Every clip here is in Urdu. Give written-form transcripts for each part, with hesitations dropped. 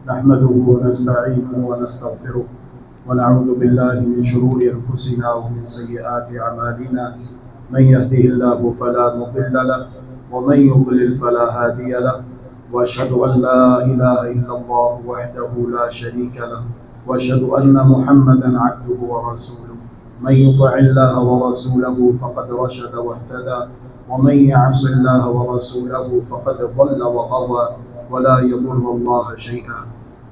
نحمده ونستعينه ونستغفره ونعوذ بالله من شرور أنفسنا ومن سيئات أعمالنا. من يهده الله فلا مضل له ومن يضلل فلا هادي له، وأشهد أن لا إله إلا الله وحده لا شريك له، وأشهد أن محمدا عبده ورسوله. من يطع الله ورسوله فقد رشد واهتدى، ومن يعص الله ورسوله فقد ضل وغوى ولا يضر الله شيئا.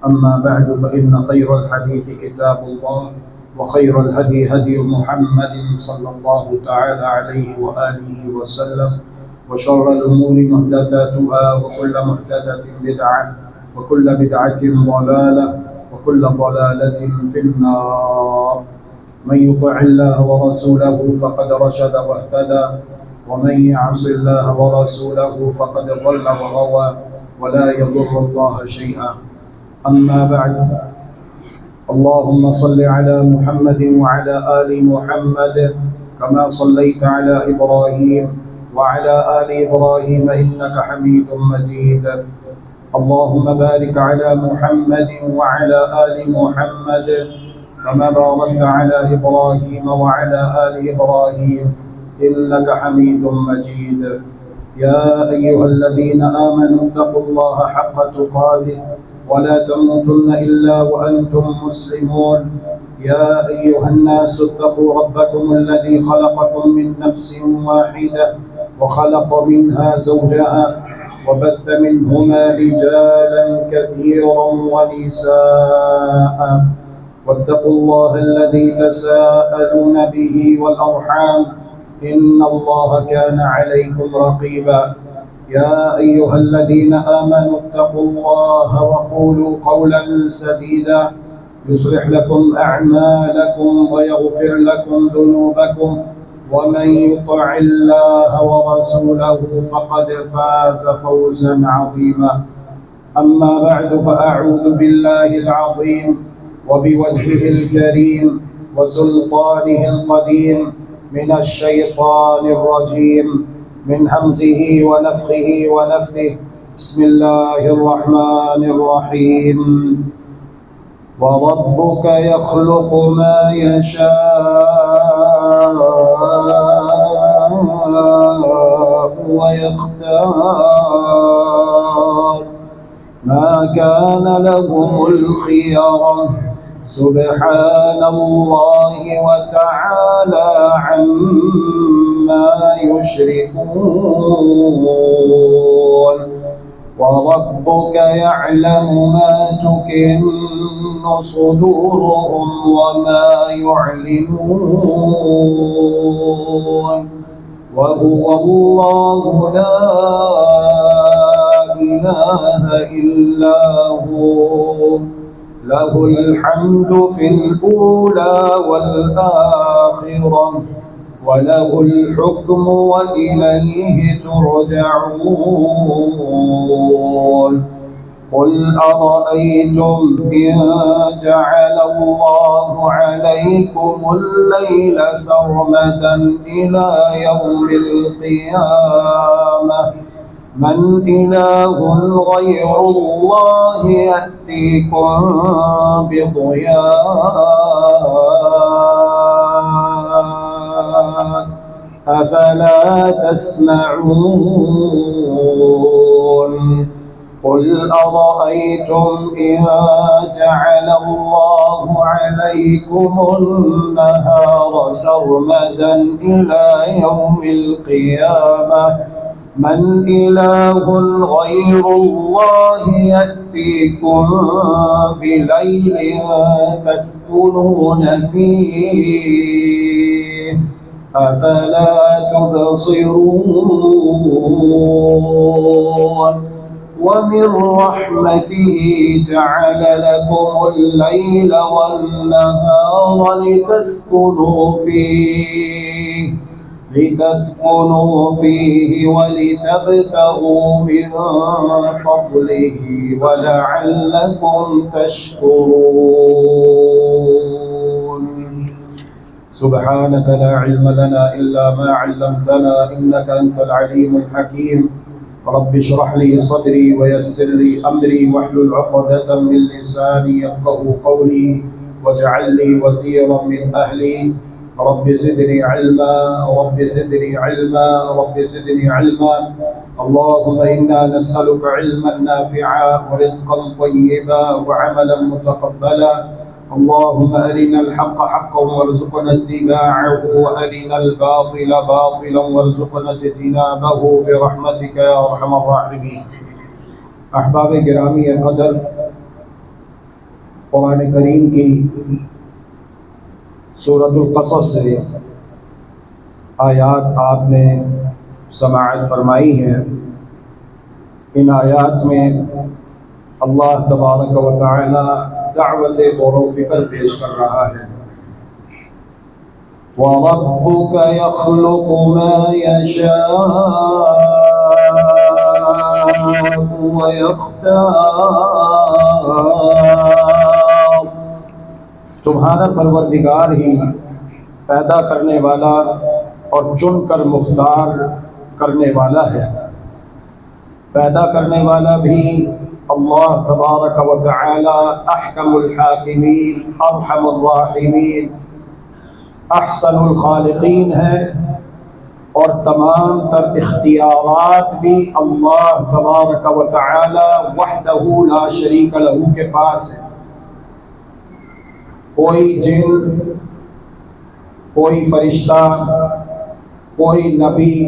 أما بعد، فإن خير الحديث كتاب الله، وخير الهدي هدي محمد صلى الله تعالى عليه وآله وسلم، وشر الأمور محدثاتها، وكل محدثة بدعة، وكل بدعة ضلالة، وكل ضلالة في النار. من يطع الله ورسوله فقد رشد واهتدى، ومن يعص الله ورسوله فقد ضل وغوى ولا يضر الله شيئا. أما بعد، اللهم صل على محمد وعلى آل محمد كما صليت على إبراهيم وعلى آل إبراهيم إنك حميد مجيد. اللهم بارك على محمد وعلى آل محمد كما باركت على إبراهيم وعلى آل إبراهيم إنك حميد مجيد. يا أيها الذين آمنوا اتقوا الله حق تقاته ولا تموتن إلا وأنتم مسلمون. يا أيها الناس اتقوا ربكم الذي خلقكم من نفس واحدة وخلق منها زوجها وبث منهما رجالا كثيرا ونساء، واتقوا الله الذي تساءلون به والأرحام إن الله كان عليكم رقيبا. يا أيها الذين آمنوا اتقوا الله وقولوا قولا سديدا يصلح لكم أعمالكم ويغفر لكم ذنوبكم، ومن يطع الله ورسوله فقد فاز فوزا عظيما. أما بعد، فأعوذ بالله العظيم وبوجهه الكريم وسلطانه القديم من الشيطان الرجيم، من همزه ونفخه ونفثه. بسم الله الرحمن الرحيم. وربك يخلق ما يشاء ويختار، ما كان لهم الخيرة. سبحان الله وتعالى عما يشركون. وربك يعلم ما تكن صدورهم وما يعلنون، وهو الله لا إله إلا هو، له الحمد في الأولى والآخرة، وله الحكم وإليه ترجعون. قل أرأيتم إن جعل الله عليكم الليل سرمدا إلى يوم القيامة من إله غير الله يأتيكم بضياء أفلا تسمعون. قل أرأيتم إن جعل الله عليكم النهار سرمدا إلى يوم القيامة من إله غير الله يأتيكم بليل تسكنون فيه أفلا تبصرون. ومن رحمته جعل لكم الليل والنهار لتسكنوا فيه ولتبتغوا من فضله ولعلكم تشكرون. سبحانك لا علم لنا إلا ما علمتنا إنك أنت العليم الحكيم. رب اشرح لي صدري ويسر لي أمري واحلل عقدة من لساني يفقهوا قولي واجعل لي وزيرا من أهلي رب زدني علما رب زدني علما رب زدني علما اللهم إنا نسألك علما نافعا ورزقا طيبا وعملا متقبلا اللهم أرنا الحق حقا وارزقنا اتباعه وأرنا الباطل باطلا وارزقنا اجتنابه برحمتك يا أرحم الراحمين۔ احباب گرامی قدر، قرآن کریم کی سورۃ القصص سے آیات آپ نے سماعت فرمائی ہیں۔ ان آیات میں اللہ تبارک و تعالی دعوت غور و فکر پیش کر رہا ہے۔ وَرَبُّكَ يَخْلُقُ مَا يَشَاءُ وَيَخْتَارُ، تمہارا پروردگار ہی پیدا کرنے والا اور چن کر مختار کرنے والا ہے۔ پیدا کرنے والا بھی اللہ تبارک و تعالی احکم الحاکمین ارحم الراحمین احسن الخالقین ہے، اور تمام تر اختیارات بھی اللہ تبارک و تعالی وحدہ لا شریک لہ کے پاس ہے۔ کوئی جن، کوئی فرشتہ، کوئی نبی،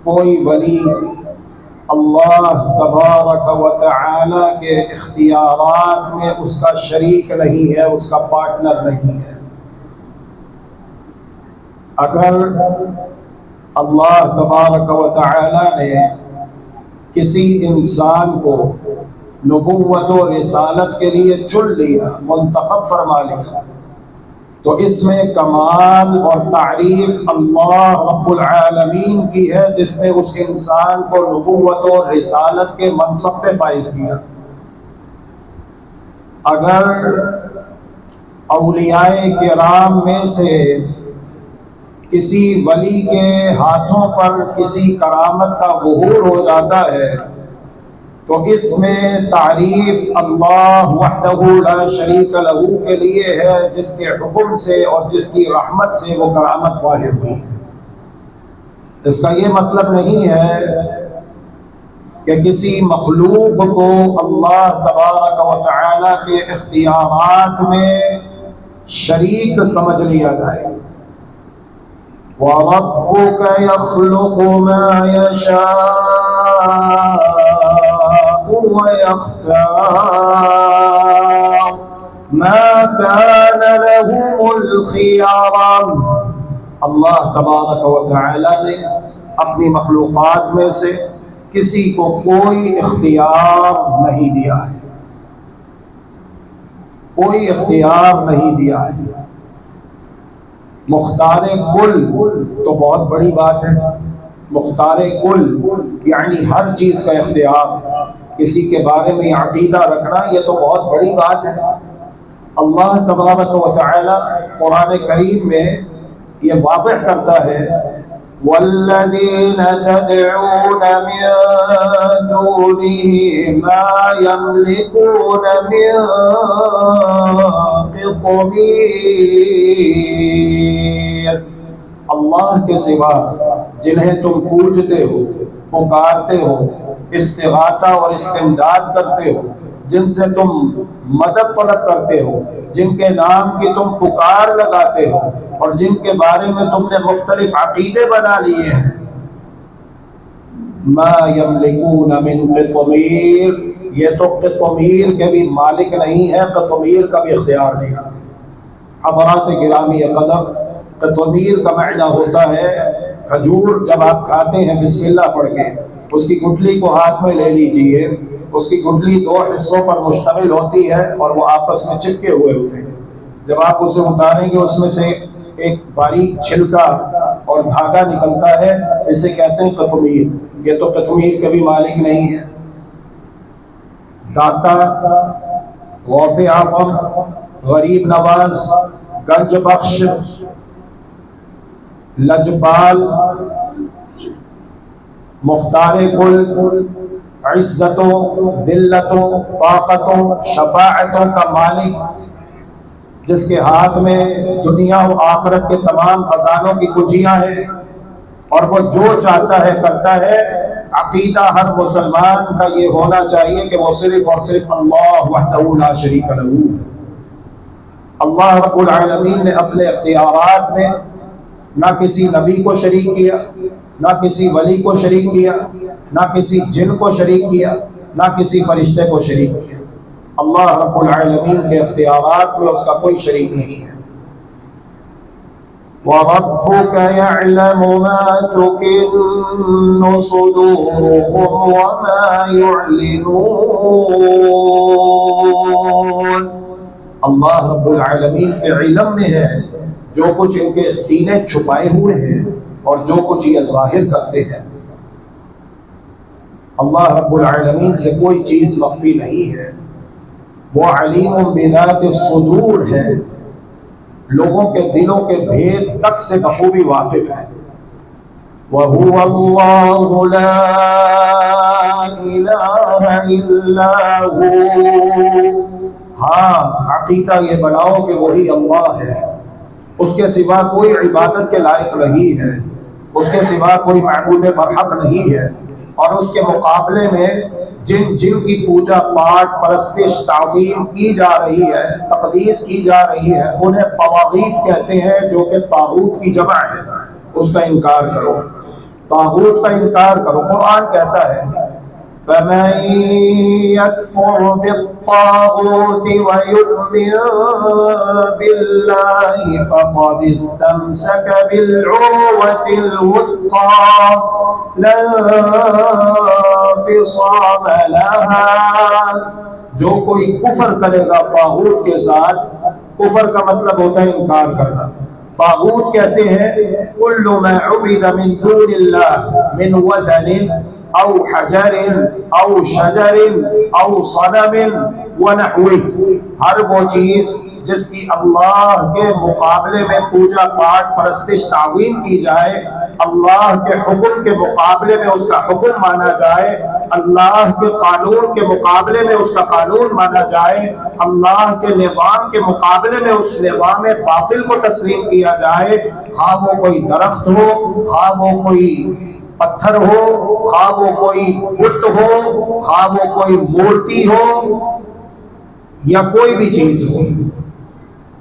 کوئی ولی اللہ تبارک و تعالی کے اختیارات میں اس کا شریک نہیں ہے، اس کا پارٹنر نہیں ہے۔ اگر اللہ تبارک و تعالی نے کسی انسان کو نبوت و رسالت کے لیے چن لیا، منتخب فرما لیا، تو اس میں کمال اور تعریف اللہ رب العالمین کی ہے، جس نے اس انسان کو نبوت و رسالت کے منصب پہ فائز کیا۔ اگر اولیاء کرام میں سے کسی ولی کے ہاتھوں پر کسی کرامت کا ظہور ہو جاتا ہے تو اس میں تعریف اللہ وحدہ لا شریک لہ کے لیے ہے، جس کے حکم سے اور جس کی رحمت سے وہ کرامت ظاہر ہوئی۔ اس کا یہ مطلب نہیں ہے کہ کسی مخلوق کو اللہ تبارک و تعالی کے اختیارات میں شریک سمجھ لیا جائے۔ وَرَبُّكَ يَخْلُقُ مَا يَشَاءُ وَيَخْتَارُ مَا كَانَ لَهُمُ الْخِيَرَةُ، اللہ تبارک و تعالی نے اپنی مخلوقات میں سے کسی کو کوئی اختیار نہیں دیا ہے، کوئی اختیار نہیں دیا ہے۔ مختار کل تو بہت بڑی بات ہے، مختار کل یعنی ہر چیز کا اختیار، کسی کے بارے میں عقیدہ رکھنا یہ تو بہت بڑی بات ہے۔ اللہ تبارک و تعالی قرآن کریم میں یہ واضح کرتا ہے وَالَّذِينَ تَدْعُونَ مِن دُونِهِ مَا يَمْلِكُونَ مِن قِطْمِيرٍ، اللہ کے سوا جنہیں تم پوجتے ہو، پکارتے ہو، استغاثہ اور استمداد کرتے ہو، جن سے تم مدد طلب کرتے ہو، جن کے نام کی تم پکار لگاتے ہو، اور جن کے بارے میں تم نے مختلف عقیدے بنا لیے ہیں، ما یملکون من قطمیر، یہ تو قطمیر کے بھی مالک نہیں ہے، قطمیر کا بھی اختیار نہیں رکھتے۔ حضرات گرامی قدر، قطمیر کا معنی ہوتا ہے کھجور۔ جب آپ کھاتے ہیں بسم اللہ پڑھ کے، اس کی گٹھلی کو ہاتھ میں لے لیجئے، اس کی گٹھلی دو حصوں پر مشتمل ہوتی ہے اور وہ آپس میں چپکے ہوئے ہوتے ہیں۔ جب آپ اسے اتاریں گے اس میں سے ایک باریک چھلکا اور دھاگا نکلتا ہے، اسے کہتے ہیں قطمیر۔ یہ تو قطمیر کے بھی مالک نہیں ہے۔ داتا، غوث اعظم، غریب نواز، گنج بخش، لجپال، مختار کل، عزتوں، ذلتوں، طاقتوں، شفاعتوں کا مالک، جس کے ہاتھ میں دنیا و آخرت کے تمام خزانوں کی کنجیاں ہیں، اور وہ جو چاہتا ہے کرتا ہے۔ عقیدہ ہر مسلمان کا یہ ہونا چاہیے کہ وہ صرف اور صرف اللہ وحدہ لا شریک لہ، اللہ رب العالمین نے اپنے اختیارات میں نہ کسی نبی کو شریک کیا، نہ کسی ولی کو شریک کیا، نہ کسی جن کو شریک کیا، نہ کسی فرشتے کو شریک کیا۔ اللہ رب العالمین کے اختیارات میں اس کا کوئی شریک نہیں ہے۔ وَرَبُّكَ يَعْلَمُ مَا تُكِنُّ صُدُورُهُمْ وَمَا يُعْلِنُونَ، اللہ رب العالمین کے علم میں ہے جو کچھ ان کے سینے چھپائے ہوئے ہیں اور جو کچھ یہ ظاہر کرتے ہیں۔ اللہ رب العالمین سے کوئی چیز مخفی نہیں ہے، وہ علیم بذات الصدور ہے، لوگوں کے دلوں کے بھید تک سے بخوبی واقف ہے۔ وَهُوَ اللَّهُ لَا إِلَٰهَ إِلَّا هُوَ، ہاں عقیدہ یہ بناؤ کہ وہی اللہ ہے، اس کے سوا کوئی عبادت کے لائق نہیں ہے، اس کے سوا کوئی معبود برحق نہیں ہے، اور اس کے مقابلے میں جن کی پوجا پاٹ، پرستش، تعظیم کی جا رہی ہے، تقدیس کی جا رہی ہے، انہیں طواغیت کہتے ہیں، جو کہ طاغوت کی جمع ہے۔ اس کا انکار کرو، طاغوت کا انکار کرو۔ قرآن کہتا ہے فَمَن يَكْفُرْ بِالطَّاغُوتِ وَيُؤْمِن بِاللَّهِ فَقَدِ اسْتَمْسَكَ بِالْعُرْوَةِ الْوُثْقَىٰ لَا انفصام لَهَا، جو کوئی کفر کرے گا طاغوت کے ساتھ، کفر کا مطلب ہوتا ہے انکار کرنا۔ طاغوت کہتے ہیں کل ما عبد من دون اللہ من وثن او حجر او شجر او صنم ونحوه، ہر وہ چیز جس کی اللہ کے مقابلے میں پوجا پاٹ، پرستش، تعظیم کی جائے، اللہ کے حکم کے مقابلے میں اس کا حکم مانا جائے، اللہ کے قانون کے مقابلے میں اس کا قانون مانا جائے، اللہ کے نظام کے مقابلے میں اس نظام باطل کو تسلیم کیا جائے، خواہ وہ کوئی درخت ہو، خواہ وہ کوئی پتھر ہو، خواہ وہ کوئی بت ہو، خواہ وہ کوئی مورتی ہو، یا کوئی بھی چیز ہو،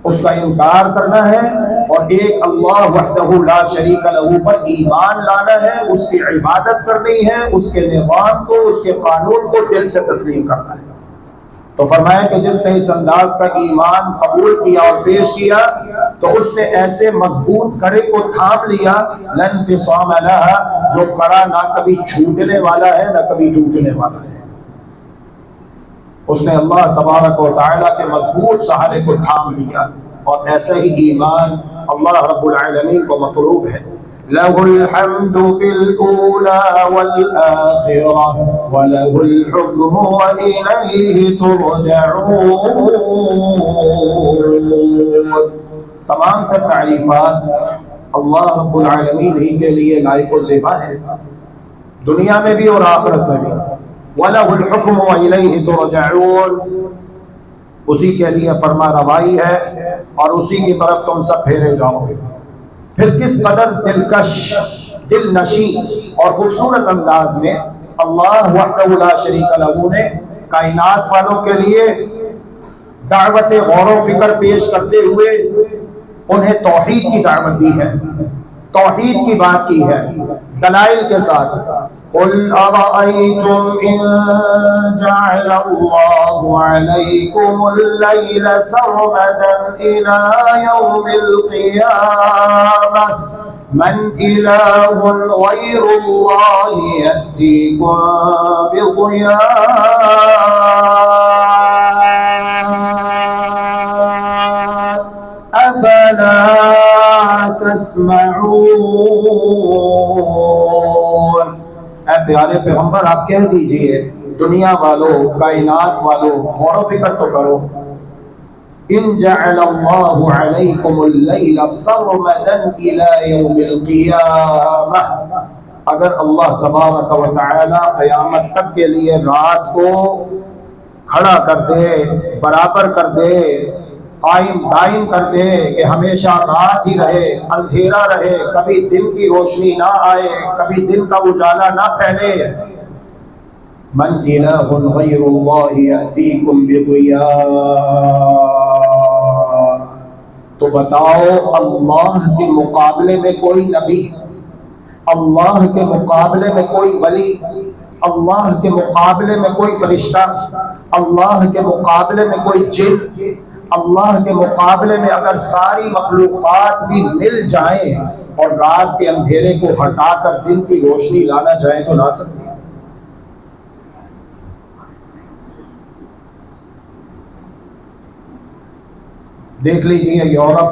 اس کا انکار کرنا ہے، اور ایک اللہ وحدہ لا شریک لہ پر ایمان لانا ہے، اس کی عبادت کرنی ہے، اس کے نظام کو، اس کے قانون کو دل سے تسلیم کرنا ہے۔ تو فرمایا کہ جس نے اس انداز کا ایمان قبول کیا اور پیش کیا تو اس نے ایسے مضبوط کڑے کو تھام لیا، لا انفصام لہا، جو کڑا نہ کبھی چھوٹنے والا ہے نہ کبھی ٹوٹنے والا ہے۔ اس نے اللہ تبارک و تعالیٰ کے مضبوط سہارے کو تھام لیا، اور ایسا ہی ایمان اللہ رب العالمین کو مطلوب ہے۔ لَهُ الْحَمْدُ فِي الْأُولَى وَالْآخِرَةِ وَلَهُ الْحُكْمُ وَإِلَيْهِ تُرْجَعُونَ، تمام تر تعریفات اللہ رب العالمین ہی کے لیے لائق و زیبا ہے، دنیا میں بھی اور آخرت میں بھی۔ وَلَهُ الْحُكْمُ وَإِلَيْهِ تُرْجَعُونَ، اسی کے لیے فرما روائی ہے اور اسی کی طرف تم سب پھیرے جاؤ گے۔ پھر کس قدر دلکش، دل نشیں اور خوبصورت انداز میں اللہ وحدہ لا شریک لہ نے کائنات والوں کے لیے دعوت غور و فکر پیش کرتے ہوئے انہیں توحید کی دعوت دی ہے، توحید کی بات کی ہے دلائل کے ساتھ۔ قُلْ أَرَأَيْتُمْ إِن جَعَلَ اللَّهُ عَلَيْكُمُ اللَّيْلَ سَرْمَدًا إِلَى يَوْمِ الْقِيَامَةِ مَنْ إِلَٰهٌ غَيْرُ اللَّهِ يَأْتِيكُم بِضِيَاءٍ أَفَلَا تَسْمَعُونَ، اے پیارے پیغمبر آپ کہہ دیجئے دنیا والوں، کائنات والوں، غور و فکر تو کرو۔ ان جعل اللہ علیکم اللیل سرمدا الی یوم القیامہ، اگر اللہ تبارک و تعالی قیامت تک کے لیے رات کو کھڑا کر دے، برابر کر دے، قائم دائم کر دے کہ ہمیشہ رات ہی رہے، اندھیرا رہے، کبھی دن کی روشنی نہ آئے، کبھی دن کا اجالا نہ پھیلے، من الہ غیر اللہ یأتیکم بضیاء، تو بتاؤ اللہ کے مقابلے میں کوئی نبی، اللہ کے مقابلے میں کوئی ولی، اللہ کے مقابلے میں کوئی فرشتہ، اللہ کے مقابلے میں کوئی جن، اللہ کے مقابلے میں اگر ساری مخلوقات بھی مل جائیں اور رات کے اندھیرے کو ہٹا کر دن کی روشنی لانا چاہیں تو لا سکتے ہیں؟ دیکھ لیجئے یورپ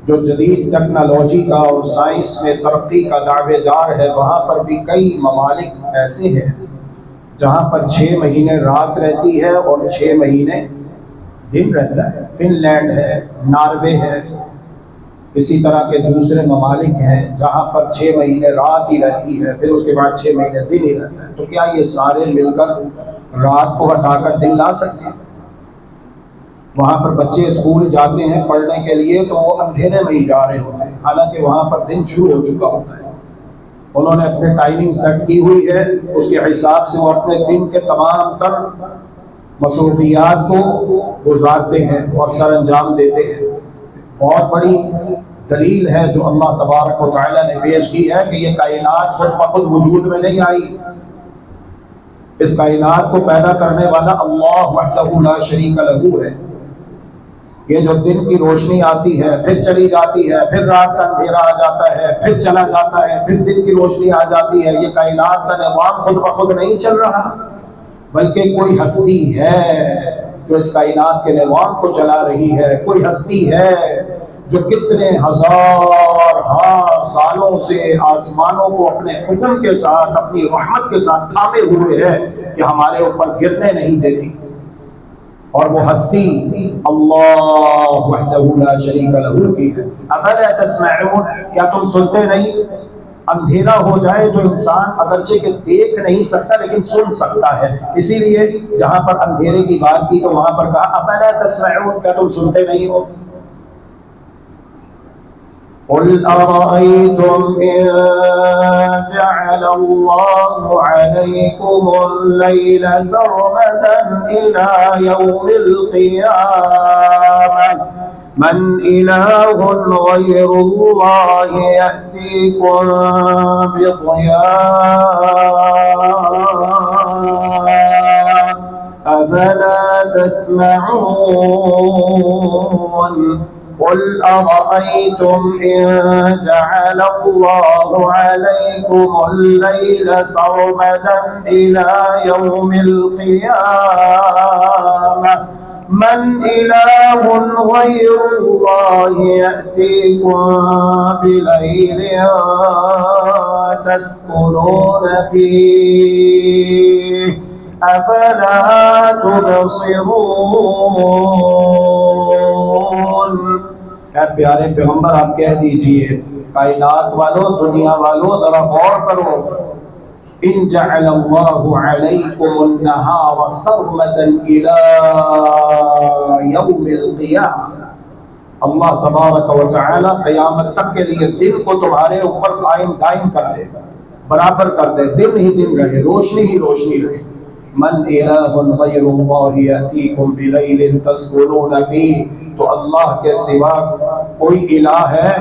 جو جدید ٹیکنالوجی کا اور سائنس میں ترقی کا دعوے دار ہے، وہاں پر بھی کئی ممالک ایسے ہیں جہاں پر 6 مہینے رات رہتی ہے اور 6 مہینے دن رہتا ہے۔ فن لینڈ ہے، ناروے ہے، اسی طرح کے دوسرے ممالک ہیں جہاں پر 6 مہینے رات ہی رہتی ہے، پھر اس کے بعد 6 مہینے دن ہی رہتا ہے۔ تو کیا یہ سارے مل کر رات کو ہٹا کر دن لا سکتے ہیں؟ وہاں پر بچے اسکول جاتے ہیں پڑھنے کے لیے تو وہ اندھیرے میں ہی جا رہے ہوتے ہیں، حالانکہ وہاں پر دن شروع ہو چکا ہوتا ہے۔ انہوں نے اپنے ٹائمنگ سیٹ کی ہوئی ہے، اس کے حساب سے وہ اپنے دن کے تمام تر مصروفیات کو گزارتے ہیں اور سر انجام دیتے ہیں۔ بہت بڑی دلیل ہے جو اللہ تبارک و تعالی نے پیش کی ہے کہ یہ کائنات خود بخود وجود میں نہیں آئی، اس کائنات کو پیدا کرنے والا اللہ وحدہ لا شریک لہ ہے۔ یہ جو دن کی روشنی آتی ہے، پھر چلی جاتی ہے، پھر رات کا اندھیرا آ جاتا ہے، پھر چلا جاتا ہے، پھر دن کی روشنی آ جاتی ہے، یہ کائنات کا نظام خود بخود نہیں چل رہا، بلکہ کوئی ہستی ہے جو اس کائنات کے نظام کو چلا رہی ہے۔ کوئی ہستی ہے جو کتنے ہزار سالوں سے آسمانوں کو اپنے حکم کے ساتھ، اپنی رحمت کے ساتھ تھامے ہوئے ہے کہ ہمارے اوپر گرنے نہیں دیتی، اور وہ ہستی اللہ وحدہ لا شریک لہ کی ہے۔ افلا تسمعون، کیا تم سنتے نہیں؟ اندھیرا ہو جائے تو انسان اگرچہ کہ دیکھ نہیں سکتا لیکن سن سکتا ہے، اسی لیے جہاں پر اندھیرے کی بات کی تو وہاں پر کہا افلا تسمعون، کیا تم سنتے نہیں ہو؟ قل أرأيتم إن جعل الله عليكم الليل سرمدا إلى يوم القيامة من إله غير الله يأتيكم بضياء أفلا تسمعون قل أرأيتم إن جعل الله عليكم الليل سرمدا إلى يوم القيامة من إله غير الله يأتيكم بليل تسكنون فيه أفلا تبصرون۔ اے پیارے پیغمبر آپ کہہ دیجئے کائنات والو، دنیا والو، ذرا غور کرو، ان جعل اللہ علیکم النہار سرمدا الى یوم القیامہ، اللہ تبارک و تعالی قیامت تک کے لیے دن کو تمہارے اوپر قائم دائم کر دے، برابر کر دے، دن ہی دن رہے، روشنی ہی روشنی رہے۔ من الہ غیر اللہ یأتیکم بلیل تسکنون فیہ، تو اللہ کے سوا کوئی الہ ہے؟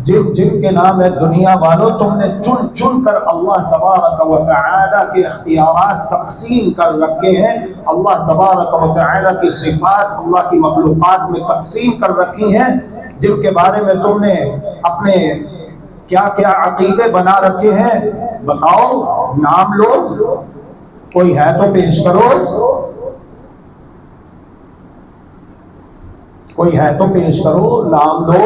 جن کے نام ہے دنیا والوں، تم نے چن چن کر اللہ تبارک و تعالی کے اختیارات تقسیم کر رکھے ہیں، اللہ تبارک و تعالی کی صفات اللہ کی مخلوقات میں تقسیم کر رکھی ہیں، جن کے بارے میں تم نے اپنے کیا کیا عقیدے بنا رکھے ہیں۔ بتاؤ، نام لو، کوئی ہے تو پیش کرو، کوئی ہے تو پیش کرو، نام لو،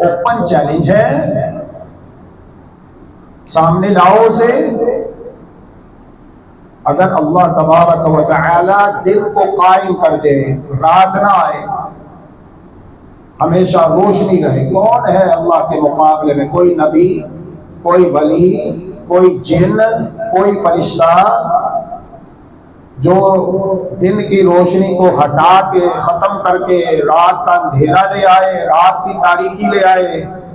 اوپن چیلنج ہے، سامنے لاؤ اسے۔ اگر اللہ تبارک و تعالی دن کو قائم کر دے، رات نہ آئے، ہمیشہ روشنی رہے۔ کون ہے اللہ کے مقابلے میں؟ کوئی نبی، کوئی ولی، کوئی جن، کوئی فرشتہ جو دن کی روشنی کو ہٹا کے ختم کر کے رات کا اندھیرا لے آئے، رات کی تاریکی لے آئے،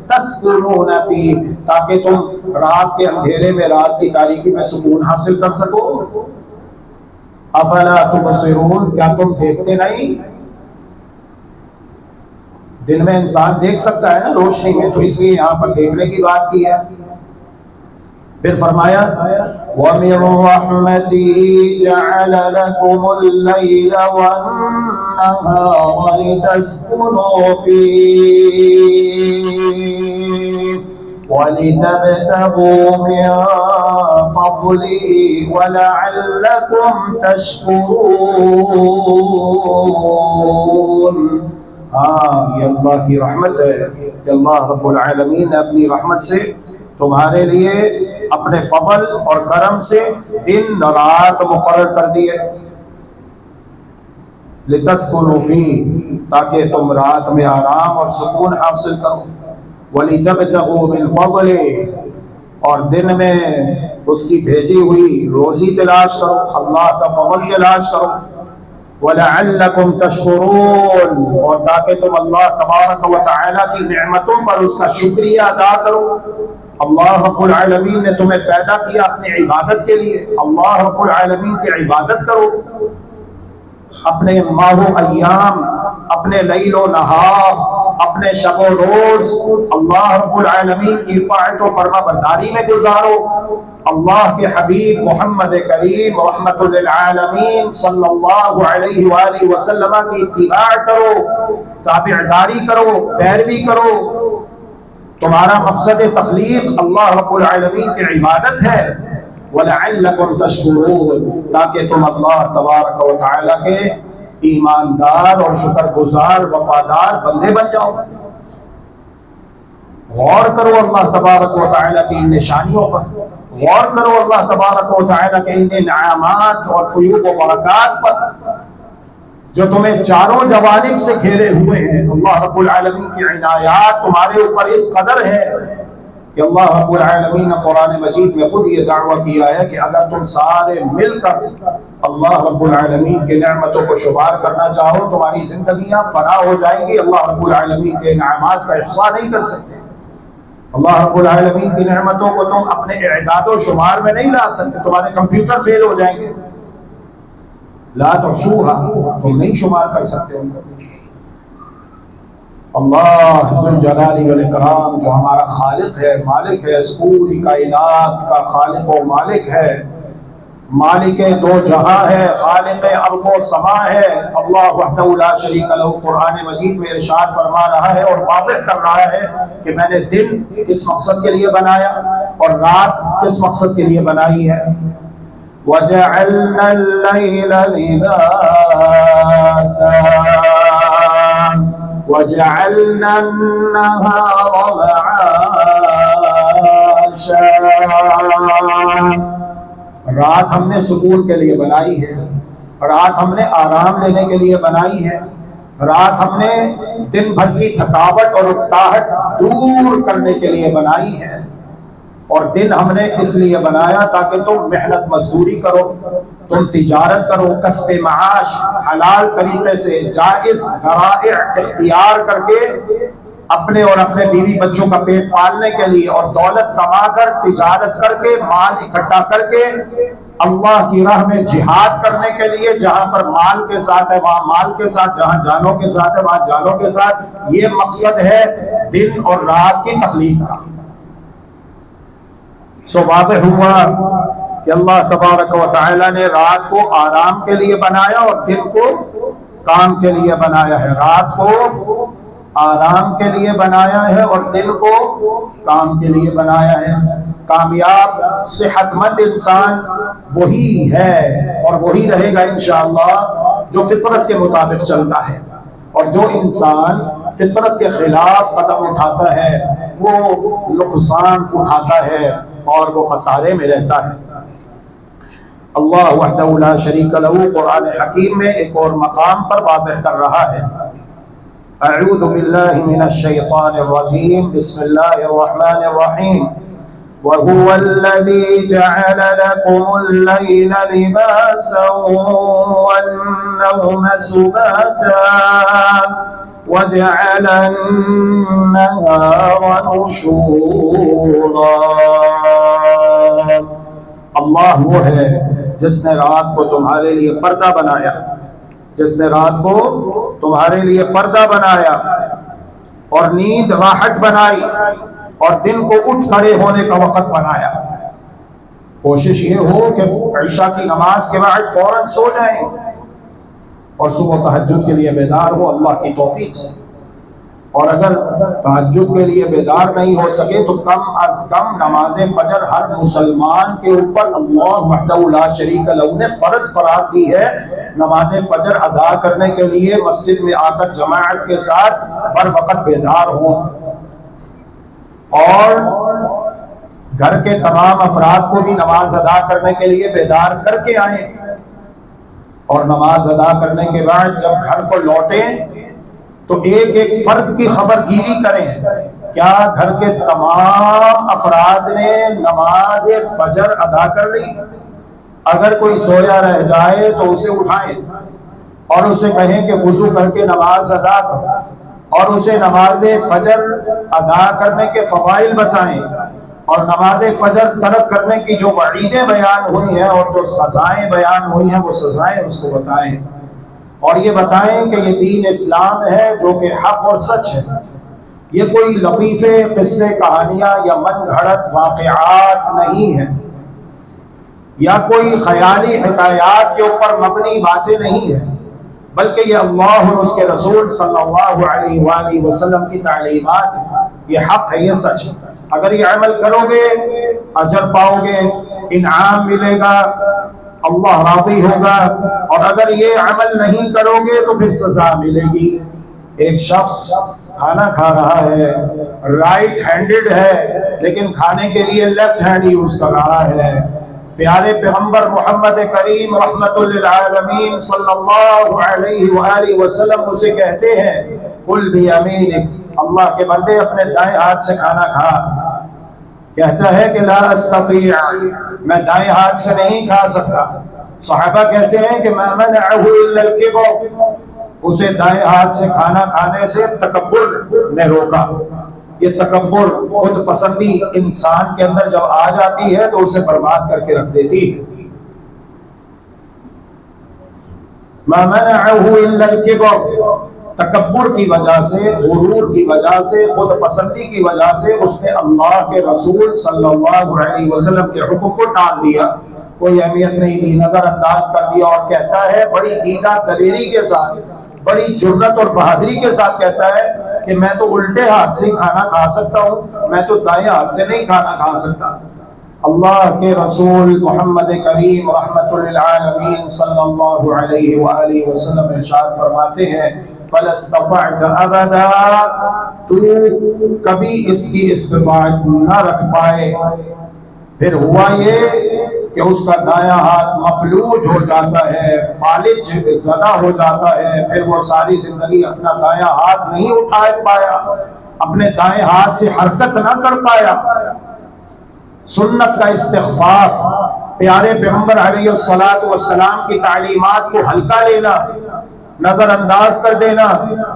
تسکنون فی، تاکہ تم رات کے اندھیرے میں، رات کی تاریکی میں سکون حاصل کر سکو۔ افلا تبصرون، کیا تم دیکھتے نہیں؟ دن میں انسان دیکھ سکتا ہے نا روشنی میں، تو اس لیے یہاں پر دیکھنے کی بات کی ہے۔ پھر فرمایا وَمِن رَحْمَتِهِ جَعَلَ لَكُمُ اللَّيْلَ وَالنَّهَارَ لِتَسْكُنُوا فِيهِ وَلِتَبْتَغُوا مِن فَضْلِهِ وَلَعَلَّكُمْ تَشْكُرُونَ۔ ہاں، یہ اللہ کی رحمت ہے کہ اللہ رب العالمین نے اپنی رحمت سے تمہارے لیے اپنے فضل اور کرم سے دن رات مقرر کر دیے، لِتَسْكُنُوا فِيهِ، تاکہ تم رات میں آرام اور سکون حاصل کرو، وَلِتَبْتَغُوا مِن فَضْلِهِ، اور دن میں اس کی بھیجی ہوئی روزی تلاش کرو، اللہ کا فضل تلاش کرو، وَلَعَلَّكُمْ تَشْكُرُونَ، اور تاکہ تم اللہ تبارک و تعالیٰ کی نعمتوں پر اس کا شکریہ ادا کرو۔ اللہ رب العالمین نے تمہیں پیدا کیا اپنی عبادت کے لیے، اللہ رب العالمین کی عبادت کرو، اپنے ماہ و ایام، اپنے لیل و نہار، اپنے شب و روز اللہ رب العالمین کی اطاعت و فرما برداری میں گزارو، اللہ کے حبیب محمد کریم رحمت للعالمین صلی اللہ علیہ وآلہ وسلم کی اتباع کرو، تابعداری کرو، پیروی کرو۔ تمہارا مقصد تخلیق اللہ رب العالمین کی عبادت ہے، وَلَعَلَّكُمْ تَشْكُرُونَ، تاکہ تم اللہ تبارک و تعالیٰ کے ایماندار اور شکر گزار وفادار بندے بن جاؤ۔ غور کرو اللہ تبارک و تعالیٰ کی ان نشانیوں پر، غور کرو اللہ تبارک و تعالیٰ کے ان انعامات اور فیوض و برکات پر جو تمہیں چاروں جوانب سے گھیرے ہوئے ہیں۔ اللہ رب العالمین کی عنایات تمہارے اوپر اس قدر ہے کہ اللہ رب العالمین نے قرآن مجید میں خود یہ دعویٰ کیا ہے کہ اگر تم سارے مل کر اللہ رب العالمین کے نعمتوں کو شمار کرنا چاہو، تمہاری زندگیاں فنا ہو جائیں گی، اللہ رب العالمین کے انعامات کا احصاء نہیں کر سکتے۔ اللہ رب العالمین کی نعمتوں کو تم اپنے اعداد و شمار میں نہیں لا سکتے، تمہارے کمپیوٹر فیل ہو جائیں گے، لا تحصوها، تم نہیں شمار کر سکتے ان کو۔ اللہ ذوالجلال والاکرام جو ہمارا خالق ہے، مالک ہے، اس پوری کائنات کا خالق و مالک ہے، مالک دو جہاں ہے، خالق ارض و سما ہے، اللہ وحدہ لا شریک لہ قرآن مجید میں ارشاد فرما رہا ہے اور واضح کر رہا ہے کہ میں نے دن کس مقصد کے لیے بنایا اور رات کس مقصد کے لیے بنائی ہے۔ وَجَعَلْنَا اللَّيْلَ لِبَاسًا وَجَعَلْنَا النَّهَارَ مَعَاشًا، رات ہم نے سکون کے لیے بنائی ہے، رات ہم نے آرام لینے کے لیے بنائی ہے، رات ہم نے دن بھر کی تھکاوٹ اور اکتاہٹ دور کرنے کے لیے بنائی ہے، اور دن ہم نے اس لیے بنایا تاکہ تم محنت مزدوری کرو، تم تجارت کرو، کسب معاش حلال طریقے سے جائز ذرائع اختیار کر کے اپنے اور اپنے بیوی بچوں کا پیٹ پالنے کے لیے، اور دولت کما کر تجارت کر کے مال اکٹھا کر کے اللہ کی راہ میں جہاد کرنے کے لیے، جہاں پر مال کے ساتھ ہے وہاں مال کے ساتھ، جہاں جانوں کے ساتھ ہے وہاں جانوں کے ساتھ۔ یہ مقصد ہے دن اور رات کی تخلیق کا۔ سو واضح ہوا کہ اللہ تبارک و تعالی نے رات کو آرام کے لیے بنایا اور دن کو کام کے لیے بنایا ہے، رات کو آرام کے لیے بنایا ہے اور دن کو کام کے لیے بنایا ہے۔ کامیاب صحت مند انسان وہی ہے اور وہی رہے گا انشاءاللہ جو فطرت کے مطابق چلتا ہے، اور جو انسان فطرت کے خلاف قدم اٹھاتا ہے وہ نقصان اٹھاتا ہے اور وہ خسارے میں رہتا ہے۔ اللہ وحدہ لا شریک لہ قرآن حکیم میں ایک اور مقام پر واضح کر رہا ہے اعوذ باللہ من الشیطان الرجیم بسم اللہ الرحمن الرحیم وَهُوَ الَّذِي جَعَلَ لَكُمُ اللَّيْلَ لِبَاسًا وَالنَّوْمَ سُبَاتًا وَجَعَلَ النَّهَارَ نُشُورًا۔ اللہ وہ ہے جس نے رات کو تمہارے لیے پردہ بنایا، جس نے رات کو تمہارے لیے پردہ بنایا اور نیند راحت بنائی اور دن کو اٹھ کھڑے ہونے کا وقت بنایا۔ کوشش یہ ہو کہ عشاء کی نماز کے بعد فوراً سو جائیں اور صبح تہجد کے لیے بیدار ہو اللہ کی توفیق سے، اور اگر تہجد کے لیے بیدار نہیں ہو سکے تو کم از کم نماز فجر ہر مسلمان کے اوپر اللہ وحدہ لا شریک لہ نے فرض قرار دی ہے۔ نماز فجر ادا کرنے کے لیے مسجد میں آ کر جماعت کے ساتھ ہر وقت بیدار ہوں اور گھر کے تمام افراد کو بھی نماز ادا کرنے کے لیے بیدار کر کے آئیں، اور نماز ادا کرنے کے بعد جب گھر کو لوٹیں تو ایک ایک فرد کی خبر گیری کریں، کیا گھر کے تمام افراد نے نماز فجر ادا کر لی؟ اگر کوئی سویا رہ جائے تو اسے اٹھائیں اور اسے کہیں کہ وضو کر کے نماز ادا کر، اور اسے نماز فجر ادا کرنے کے فضائل بتائیں، اور نماز فجر ترک کرنے کی جو وعیدیں بیان ہوئی ہیں اور جو سزائیں بیان ہوئی ہیں وہ سزائیں اس کو بتائیں، اور یہ بتائیں کہ یہ دین اسلام ہے جو کہ حق اور سچ ہے، یہ کوئی لطیفے قصے کہانیاں یا من گھڑت واقعات نہیں ہے، یا کوئی خیالی حکایات کے اوپر مبنی باتیں نہیں ہیں، بلکہ یہ اللہ اور اس کے رسول صلی اللہ علیہ وآلہ وسلم کی تعلیمات ہیں، یہ حق ہے، یہ سچ ہے۔ اگر یہ عمل کرو گے اجر پاؤ گے، انعام ملے گا، اللہ راضی ہوگا، اور اگر یہ عمل نہیں کرو گے تو پھر سزا ملے گی۔ ایک شخص کھانا کھا رہا ہے، رائٹ ہینڈڈ ہے لیکن کھانے کے لیے لیفٹ ہینڈ یوز کر رہا ہے۔ پیارے پیغمبر محمد کریم رحمت للعالمین صلی اللہ علیہ وآلہ وسلم اسے کہتے ہیں کل بیمینک، اللہ کے بندے اپنے دائیں ہاتھ سے کھانا کھا۔ کہتا ہے کہ لا استطیع، میں دائیں ہاتھ سے نہیں کھا سکتا۔ صحابہ کہتے ہیں کہ ما منعہ الا الکبر، اسے دائیں ہاتھ سے کھانا کھانے سے تکبر نے روکا۔ یہ تکبر، خود پسندی انسان کے اندر جب آ جاتی ہے تو اسے برباد کر کے رکھ دیتی ہے۔ ما منعہ الا الکبر، تکبر کی وجہ سے، غرور کی وجہ سے، خود پسندی کی وجہ سے اس نے اللہ کے رسول صلی اللہ علیہ وسلم کے حکم کو ٹال دیا، کوئی اہمیت نہیں دی، نظر انداز کر دیا، اور کہتا ہے بڑی دیدہ دلیری کے ساتھ، بڑی جرت اور بہادری کے ساتھ کہتا ہے کہ میں تو الٹے ہاتھ سے کھانا کھا سکتا ہوں، میں تو دائیں ہاتھ سے نہیں کھانا کھا سکتا۔ اللہ کے رسول محمد کریم رحمت للعالمین صلی اللہ علیہ وآلہ وسلم ارشاد فرماتے ہیں فَلَا اسْتَطَعْتَ أَبَدًا، تو کبھی اس کی استطاعت نہ رکھ پائے۔ پھر ہوا یہ کہ اس کا دایاں ہاتھ مفلوج ہو جاتا ہے، فالج زدہ ہو جاتا ہے، پھر وہ ساری زندگی اپنا دایاں ہاتھ نہیں اٹھا پایا، اپنے دائیں ہاتھ سے حرکت نہ کر پایا۔ سنت کا استخفاف، پیارے پیغمبر علیہ السلام کی تعلیمات کو ہلکا لینا، نظر انداز کر دینا،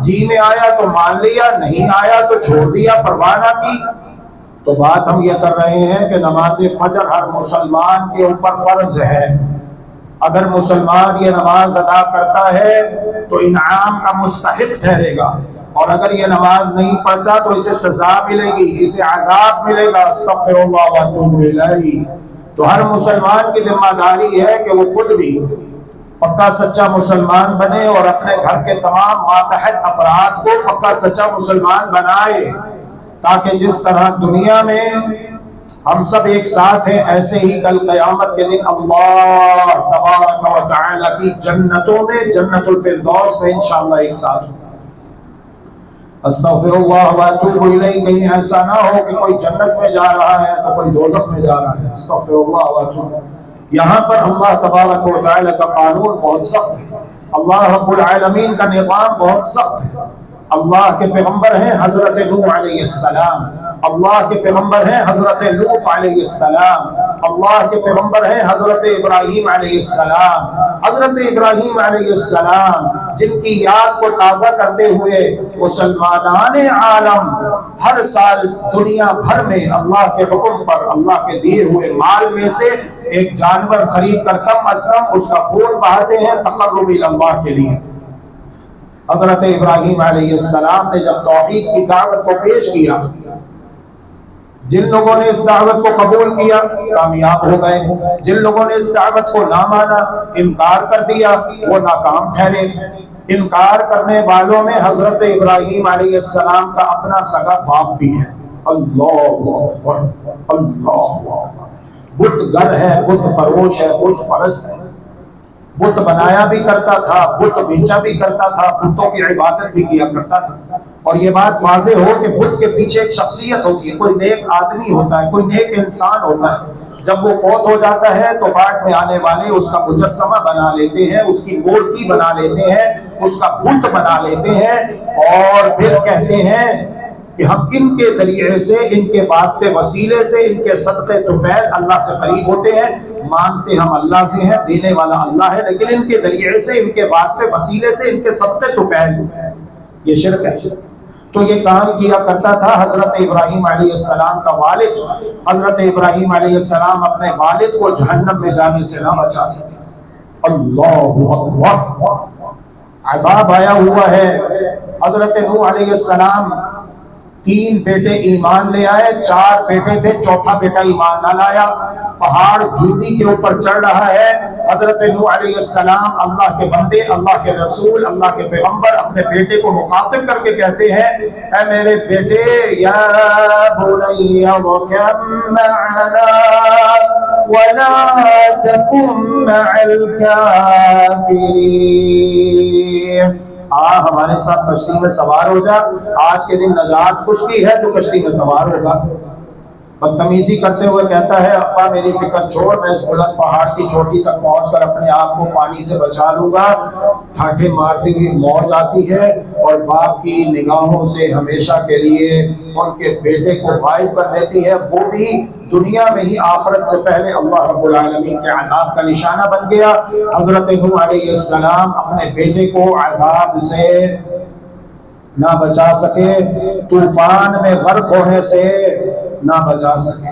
جی میں آیا تو مان لیا، نہیں آیا تو چھوڑ دیا، پرواہ نہ کی۔ تو بات ہم یہ کر رہے ہیں کہ نماز فجر ہر مسلمان کے اوپر فرض ہے۔ اگر مسلمان یہ نماز ادا کرتا ہے تو انعام کا مستحق ٹھہرے گا، اور اگر یہ نماز نہیں پڑھتا تو اسے سزا ملے گی، اسے عذاب ملے گا۔ استغفر اللہ واتوب الیہ۔ تو ہر مسلمان کی ذمہ داری ہے کہ وہ خود بھی پکا سچا مسلمان بنے اور اپنے گھر کے تمام ماتحت افراد کو پکا سچا مسلمان بنائے، تاکہ جس طرح دنیا میں ہم سب ایک ساتھ ہیں ایسے ہی کل قیامت کے دن اللہ تبارک و تعالی کی جنتوں میں، جنت الفردوس میں انشاءاللہ ایک ساتھ ہوں۔ استغفر اللہ واتوب الیہ، کہیں ایسا نہ ہو کہ کوئی جنت میں جا رہا ہے تو کوئی دوزخ میں جا رہا ہے۔ استغفر اللہ واتوب۔ یہاں پر اللہ تبارک و تعالی کا قانون بہت سخت ہے، اللہ رب العالمین کا نظام بہت سخت ہے۔ اللہ کے پیغمبر ہیں حضرت نوح علیہ السلام، اللہ کے پیغمبر ہیں حضرت لوط علیہ السلام، اللہ کے پیغمبر ہیں حضرت ابراہیم علیہ السلام۔ حضرت ابراہیم علیہ السلام جن کی یاد کو تازہ کرتے ہوئے مسلمانان عالم ہر سال دنیا بھر میں اللہ کے حکم پر اللہ کے دیے ہوئے مال میں سے ایک جانور خرید کر کم از کم اس کا خون بہاتے ہیں تقرب اللہ کے لیے۔ حضرت ابراہیم علیہ السلام نے جب توحید کی دعوت کو پیش کیا، جن لوگوں نے اس دعوت کو قبول کیا کامیاب ہو گئے، جن لوگوں نے اس دعوت کو نہ مانا، انکار کر دیا، وہ ناکام ٹھہرے۔ انکار کرنے والوں میں حضرت ابراہیم علیہ السلام کا اپنا سگا باپ بھی ہے۔ اللہ اکبر، اللہ اکبر۔ بت گر ہے، بت فروش ہے، بت پرست ہے، بت بنایا بھی کرتا تھا، بت بیچا بھی کرتا تھا، بتوں کی عبادت بھی کیا کرتا تھا۔ اور یہ بات واضح ہو کہ بت کے پیچھے ایک شخصیت ہوتی ہے، کوئی نیک آدمی ہوتا ہے، کوئی نیک انسان ہوتا ہے۔ جب وہ فوت ہو جاتا ہے تو بعد میں آنے والے اس کا مجسمہ بنا لیتے ہیں، اس کی مورتی بنا لیتے ہیں، اس کا بت بنا لیتے ہیں، اور پھر کہتے ہیں کہ ہم ان کے ذریعے سے، ان کے واسطے وسیلے سے، ان کے صدقے طفیل اللہ سے قریب ہوتے ہیں۔ مانتے ہم اللہ سے ہیں، دینے والا اللہ ہے، لیکن ان کے ذریعے سے، ان کے واسطے وسیلے سے، ان کے صدقے طفیل، یہ شرک ہے۔ تو یہ کام کیا کرتا تھا حضرت ابراہیم علیہ السلام کا والد۔ حضرت ابراہیم علیہ السلام اپنے والد کو جہنم میں جانے سے نہ بچا سکے۔ اللہ اکبر، عذاب آیا ہوا ہے۔ حضرت نوح علیہ السلام 3 بیٹے ایمان لے آئے، 4 بیٹے تھے، چوتھا بیٹا ایمان نہ لایا۔ پہاڑ جوتی کے اوپر چڑھ رہا ہے۔ حضرت نوح علیہ السلام اللہ کے بندے، اللہ کے رسول، اللہ کے پیغمبر اپنے بیٹے کو مخاطب کر کے کہتے ہیں، اے میرے بیٹے، یا بنی ارکب معنا ولا تکن مع الکافرین، ہمارے ساتھ کشتی میں سوار ہو جا، آج کے دن نجات اس کی ہے جو کشتی میں سوار ہوگا۔ بدتمیزی کرتے ہوئے کہتا ہے، ابا میری فکر چھوڑ، میں اس بلند پہاڑ کی چوٹی تک پہنچ کر اپنے آپ کو پانی سے بچا لوں گا۔ ٹھاٹھے مارتی ہوئی موج آتی ہے اور باپ کی نگاہوں سے ہمیشہ کے لیے ان کے بیٹے کو غائب کر دیتی ہے، وہ بھی دنیا میں ہی، آخرت سے پہلے اللہ رب العالمین کے عذاب کا نشانہ بن گیا۔ حضرت نوح علیہ السلام اپنے بیٹے کو عذاب سے نہ بچا سکے، طوفان میں غرق ہونے سے نہ بچا سکے۔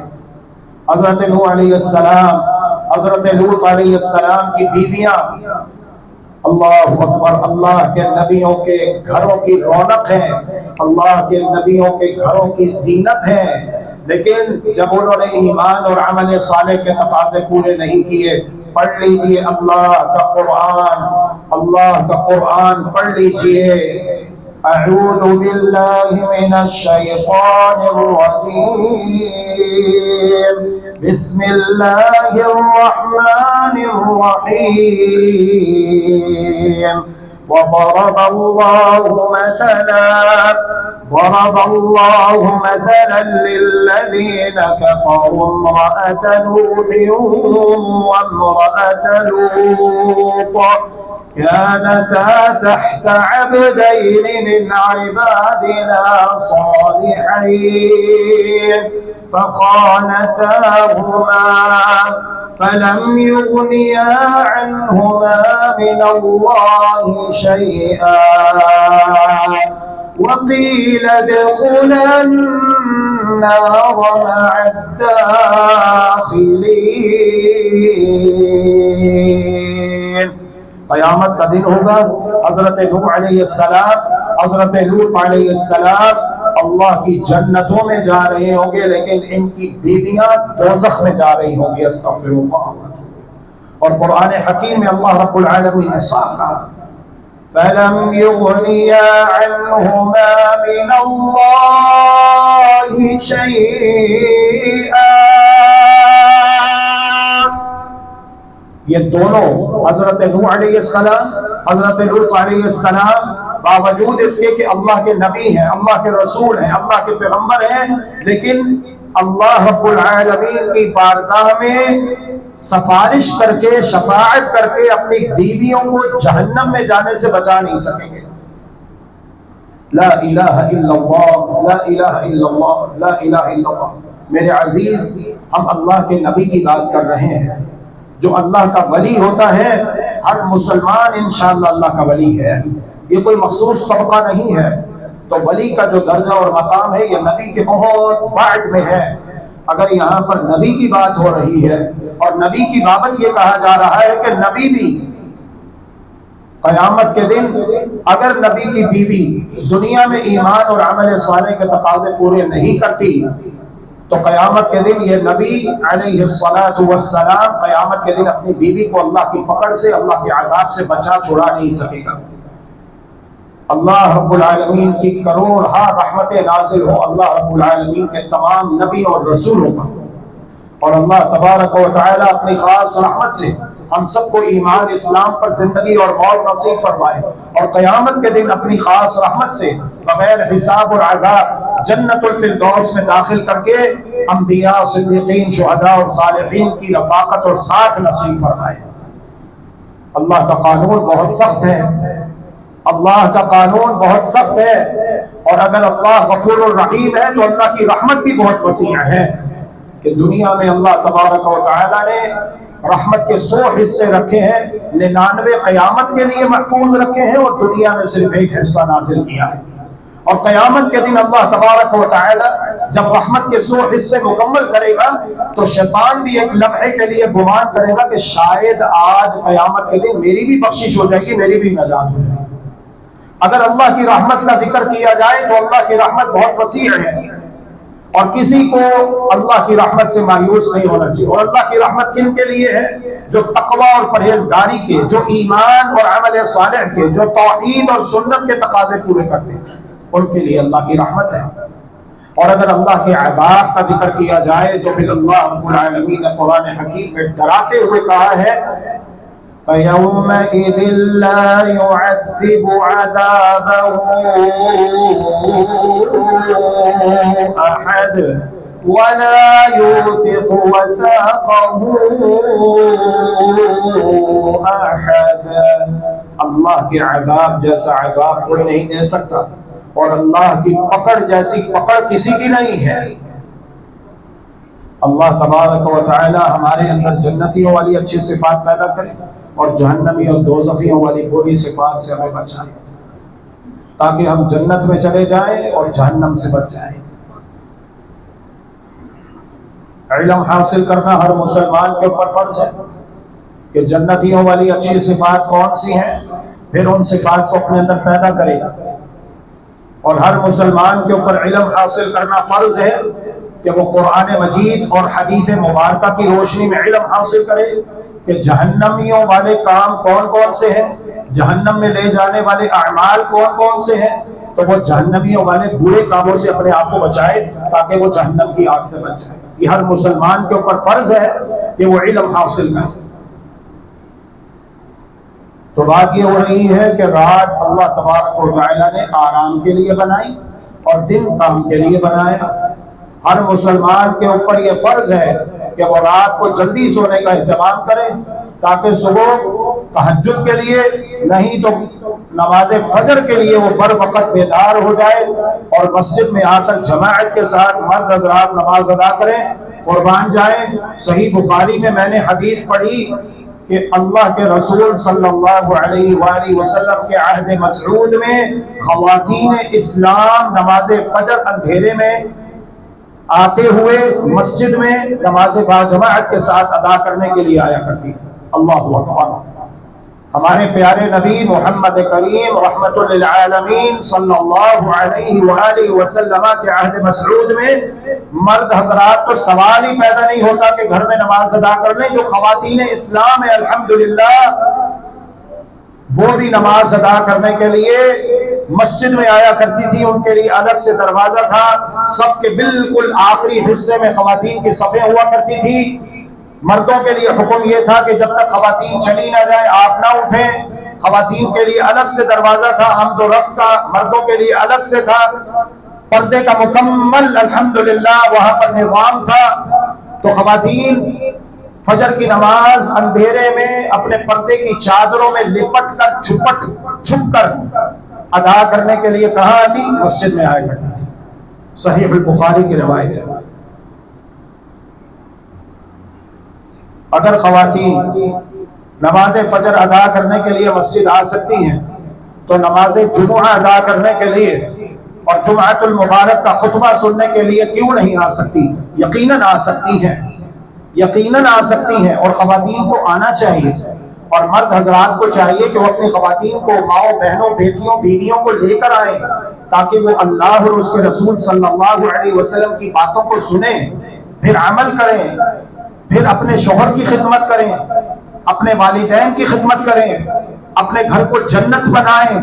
حضرت نوح علیہ السلام، حضرت لوط علیہ السلام کی بیویاں، اللہ اکبر، اللہ کے نبیوں کے گھروں کی رونق ہیں، اللہ کے نبیوں کے گھروں کی زینت ہیں، لیکن جب انہوں نے ایمان اور عمل صالح کے تقاضے پورے نہیں کیے، پڑھ لیجئے اللہ کا قرآن، اللہ کا قرآن پڑھ لیجئے۔ اعوذ باللہ من الشیطان الرجیم، بسم اللہ الرحمن الرحیم۔ وضرب اللہ مثلا للذین کفروا امرأة نوح وامرأة لوط كانتا تحت عبدين من عبادنا صالحين فخانتاهما فلم يغنيا عنهما من الله شيئا وقيل ادخلا النار مع الداخلين۔ قیامت کا دن ہوگا، حضرت نوح علیہ السلام، حضرت لوط علیہ السلام اللہ کی جنتوں میں جا رہے ہوں گے، لیکن ان کی بیویاں دوزخ میں جا رہی ہوں گی، استغفر اللہ۔ اور قرآن حکیم میں اللہ رب العالمین نے صاف کہا، فَلَمْ يُغْنِيَا عَنْهُمَا مِنَ اللَّهِ شَيْئًا۔ یہ دونوں حضرت نوح علیہ السلام، حضرت لوط علیہ السلام، باوجود اس کے کہ اللہ کے نبی ہیں، اللہ کے رسول ہیں، اللہ کے پیغمبر ہیں، لیکن اللہ رب العالمین کی بارگاہ میں سفارش کر کے، شفاعت کر کے اپنی بیویوں کو جہنم میں جانے سے بچا نہیں سکیں گے۔ لا الہ الا اللہ، لا الہ الا اللہ، لا الہ الا اللہ۔ میرے عزیز، ہم اللہ کے نبی کی بات کر رہے ہیں۔ جو اللہ کا ولی ہوتا ہے، ہر مسلمان انشاءاللہ اللہ کا ولی ہے، یہ کوئی مخصوص طبقہ نہیں ہے۔ تو ولی کا جو درجہ اور مقام ہے، یہ نبی کے بہت بعد میں ہے۔ اگر یہاں پر نبی کی بات ہو رہی ہے اور نبی کی بابت یہ کہا جا رہا ہے کہ نبی بھی قیامت کے دن اگر نبی کی بیوی دنیا میں ایمان اور عمل صالح کے تقاضے پورے نہیں کرتی تو قیامت کے دن یہ نبی علیہ الصلاۃ والسلام قیامت کے دن اپنی بیوی کو اللہ کی پکڑ سے، اللہ کے عذاب سے بچا چھڑا نہیں سکے گا۔ اللہ رب العالمین کی کروڑہا رحمتیں نازل ہو اللہ رب العالمین کے تمام نبی اور رسولوں پر، اور اللہ تبارک و تعالی اپنی خاص رحمت سے ہم سب کو ایمان اسلام پر زندگی اور موت نصیب فرمائے، اور قیامت کے دن اپنی خاص رحمت سے بغیر حساب اور عذاب جنت الفردوس میں داخل کر کے انبیاء، صدیقین، شہداء اور صالحین کی رفاقت اور ساتھ نصیب فرمائے۔ اللہ کا قانون بہت سخت ہے، اللہ کا قانون بہت سخت ہے، اور اگر اللہ غفور الرحیم ہے تو اللہ کی رحمت بھی بہت وسیع ہے کہ دنیا میں اللہ تبارک و تعالی نے رحمت کے 100 حصے رکھے ہیں، 99 قیامت کے لیے محفوظ رکھے ہیں، اور دنیا میں صرف ایک حصہ نازل کیا ہے۔ اور قیامت کے دن اللہ تبارک و تعالی جب رحمت کے 100 حصے مکمل کرے گا تو شیطان بھی ایک لمحے کے لیے گمان کرے گا کہ شاید آج قیامت کے دن میری بھی بخشش ہو جائے گی، میری بھی نجات ہو جائے گی۔ اگر اللہ کی رحمت کا ذکر کیا جائے تو اللہ کی رحمت بہت وسیع ہے، اور کسی کو اللہ کی رحمت سے مایوس نہیں ہونا چاہیے۔ اور اللہ کی رحمت کن کے لیے ہے؟ جو تقوی اور پرہیزگاری کے، جو ایمان اور عمل صالح کے، جو توحید اور سنت کے تقاضے پورے کرتے ہیں، ان کے لیے اللہ کی رحمت ہے۔ اور اگر اللہ کے عذاب کا ذکر کیا جائے تو پھر اللہ رب العالمین نے قرآن حکیم میں ڈراتے ہوئے کہا ہے فَيَوْمَئِذٍ لَا يُعَذِّبُ عَذَابَهُ أَحَدٌ وَلَا يُوثِقُ وَثَاقَهُ أَحَدٌ۔ اللہ کے عذاب جیسا عذاب کوئی نہیں دے سکتا، اور اللہ کی پکڑ جیسی پکڑ کسی کی نہیں ہے۔ اللہ تبارک و تعالی ہمارے اندر جنتیوں والی اچھی صفات پیدا کرے اور جہنمی اور دوزخیوں والی بری صفات سے ہمیں بچائے، تاکہ ہم جنت میں چلے جائیں اور جہنم سے بچ جائیں۔ علم حاصل کرنا ہر مسلمان کے اوپر فرض ہے کہ جنتیوں والی اچھی صفات کون سی ہیں، پھر ان صفات کو اپنے اندر پیدا کرے۔ اور ہر مسلمان کے اوپر علم حاصل کرنا فرض ہے کہ وہ قرآن مجید اور حدیث مبارکہ کی روشنی میں علم حاصل کرے کہ جہنمیوں والے کام کون کون سے ہیں، جہنم میں لے جانے والے اعمال کون کون سے ہیں، تو وہ جہنمیوں والے برے کاموں سے اپنے آپ کو بچائے تاکہ وہ جہنم کی آگ سے بچ جائے۔ یہ ہر مسلمان کے اوپر فرض ہے کہ وہ علم حاصل کرے۔ تو بات یہ ہو رہی ہے کہ رات اللہ تبارک و تعالی نے آرام کے لیے بنائی اور دن کام کے لیے بنایا۔ ہر مسلمان کے اوپر یہ فرض ہے کہ وہ رات کو جلدی سونے کا اہتمام کرے تاکہ صبح تہجد کے لیے نہیں تو نماز فجر کے لیے وہ بر وقت بیدار ہو جائے اور مسجد میں آ کر جماعت کے ساتھ مرد حضرات نماز ادا کریں، قربان جائیں۔ صحیح بخاری میں نے حدیث پڑھی کہ اللہ کے رسول صلی اللہ علیہ وآلہ وسلم کے عہد مسعود میں خواتین اسلام نماز فجر اندھیرے میں آتے ہوئے مسجد میں نماز باجماعت کے ساتھ ادا کرنے کے لیے آیا کرتی تھی۔ اللہ اکبر۔ ہمارے پیارے نبی محمد کریم رحمت للعالمین صلی اللہ علیہ وآلہ وسلم کے عہد مسعود میں مرد حضرات تو سوال ہی پیدا نہیں ہوتا کہ گھر میں نماز ادا کر لیں۔ جو خواتین اسلام ہے الحمدللہ وہ بھی نماز ادا کرنے کے لیے مسجد میں آیا کرتی تھی۔ ان کے لیے الگ سے دروازہ تھا، صف کے بالکل آخری حصے میں خواتین کی صفیں ہوا کرتی تھی۔ مردوں کے لیے حکم یہ تھا کہ جب تک خواتین چلی نہ جائیں آپ نہ اٹھیں۔ خواتین کے لیے الگ سے دروازہ تھا، حمد و رفع کا، مردوں کے لیے الگ سے تھا، پردے کا مکمل الحمدللہ وہاں پر نظام تھا۔ تو خواتین فجر کی نماز اندھیرے میں اپنے پردے کی چادروں میں لپٹ کر چھپ کر ادا کرنے کے لیے کہاں آتی؟ مسجد میں آیا کرتی تھی۔ صحیح البخاری کی روایت ہے۔ اگر خواتین نماز فجر ادا کرنے کے لیے مسجد آ سکتی ہیں تو نماز جمعہ ادا کرنے کے لیے اور جمعۃ المبارک کا خطبہ سننے کے لیے کیوں نہیں آ سکتی؟ یقیناً آ سکتی ہیں، یقیناً آ سکتی ہیں، اور خواتین کو آنا چاہیے، اور مرد حضرات کو چاہیے کہ وہ اپنی خواتین کو، ماؤں بہنوں بیٹیوں بیویوں کو لے کر آئیں تاکہ وہ اللہ اور اس کے رسول صلی اللہ علیہ وسلم کی باتوں کو سنیں، پھر عمل کریں، پھر اپنے شوہر کی خدمت کریں، اپنے والدین کی خدمت کریں، اپنے گھر کو جنت بنائیں،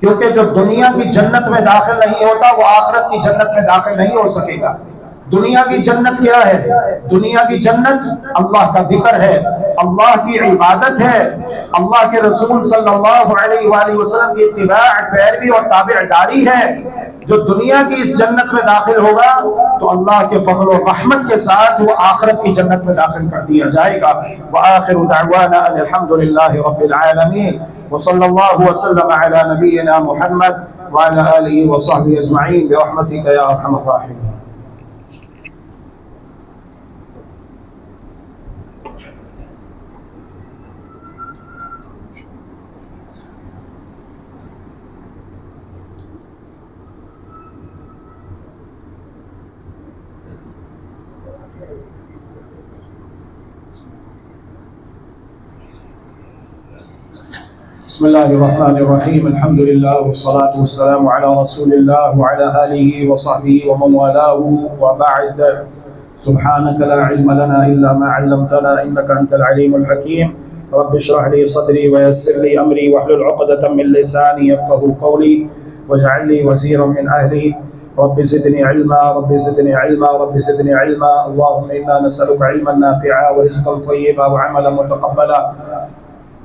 کیونکہ جو دنیا کی جنت میں داخل نہیں ہوتا وہ آخرت کی جنت میں داخل نہیں ہو سکے گا۔ دنیا کی جنت کیا ہے؟ دنیا کی جنت اللہ کا ذکر ہے، اللہ کی عبادت ہے، اللہ کے رسول صلی اللہ علیہ وآلہ وسلم کی اتباع، پیروی اور تابعداری ہے۔ جو دنیا کی اس جنت میں داخل ہوگا تو اللہ کے فضل و رحمت کے ساتھ وہ آخرت کی جنت میں داخل کر دیا جائے گا۔ وآخر دعوانا ان الحمد للہ رب العالمین وصلی اللہ وسلم علی نبینا محمد وعلی آلہ وصحبہ اجمعین برحمتک یا ارحم الراحمین۔ بسم اللہ الرحمن الرحیم، الحمد للہ والصلاة والسلام علی رسول اللہ وعلی آلہ وصحبہ ومن والاه وبعد۔ سبحانک لا علم لنا الا ما علمتنا انک انت العلیم الحکیم۔ رب اشرح لي صدری ویسر لي امری واحلل عقدۃ من لسانی یفقهوا قولی واجعل لي وزیرا من اہلی۔ رب زدنی علما رب زدنی علما رب زدنی علما، اللهم انا نسألك علما نافعا ورزقا طیبا وعملا متقبلا۔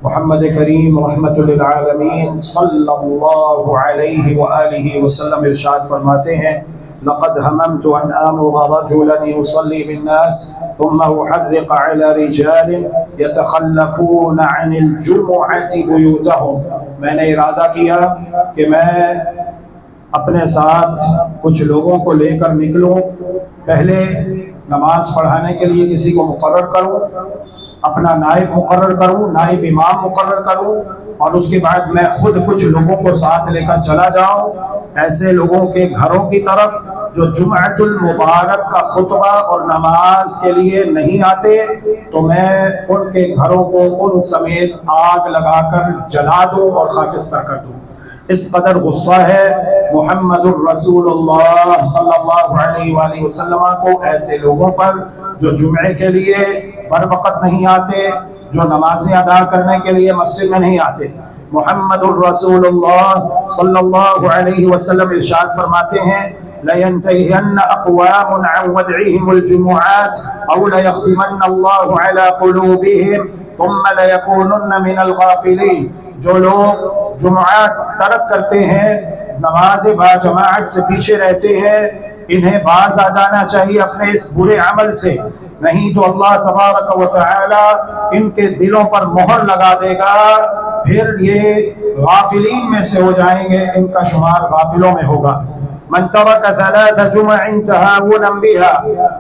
محمد کریم رحمت للعالمین صلی اللہ علیہ وآلہ وسلم ارشاد فرماتے ہیں، لقد هممت ان آمر رجلا يصلي بالناس ثم احرق على رجال يتخلفون عن الجمعة بيوتهم۔ میں نے ارادہ کیا کہ میں اپنے ساتھ کچھ لوگوں کو لے کر نکلوں، پہلے نماز پڑھانے کے لیے کسی کو مقرر کروں، اپنا نائب مقرر کروں، نائب امام مقرر کروں، اور اس کے بعد میں خود کچھ لوگوں کو ساتھ لے کر چلا جاؤں ایسے لوگوں کے گھروں کی طرف جو جمعۃ المبارک کا خطبہ اور نماز کے لیے نہیں آتے، تو میں ان کے گھروں کو ان سمیت آگ لگا کر جلا دوں اور خاکستر کر دوں۔ اس قدر غصہ ہے محمد الرسول اللہ صلی اللہ علیہ وآلہ وسلم کو ایسے لوگوں پر جو جمعے کے لیے بر وقت نہیں آتے، جو نمازیں ادا کرنے کے لیے مسجد میں نہیں آتے۔ محمد الرسول اللہ صلی اللہ علیہ وسلم ارشاد فرماتے ہیں، لَيَنْتَهِيَنَّ أَقْوَامٌ عَنْ وَدْعِهِمُ الْجُمُعَاتِ أَوْ لَيَخْتِمَنَّ اللَّهُ عَلَى قُلُوبِهِمْ ثُمَّ لَيَكُونُنَّ مِنَ الْغَافِلِينَ۔ جو لوگ جمعات ترک کرتے ہیں، نماز با جماعت سے پیچھے رہتے ہیں، انہیں باز آ جانا چاہیے اپنے اس برے عمل سے، نہیں تو اللہ تبارک و تعالی ان کے دلوں پر مہر لگا دے گا، پھر یہ غافلین میں سے ہو جائیں گے، ان کا شمار غافلوں میں ہوگا۔ من ترک ثلاث جمع تهاونا بها،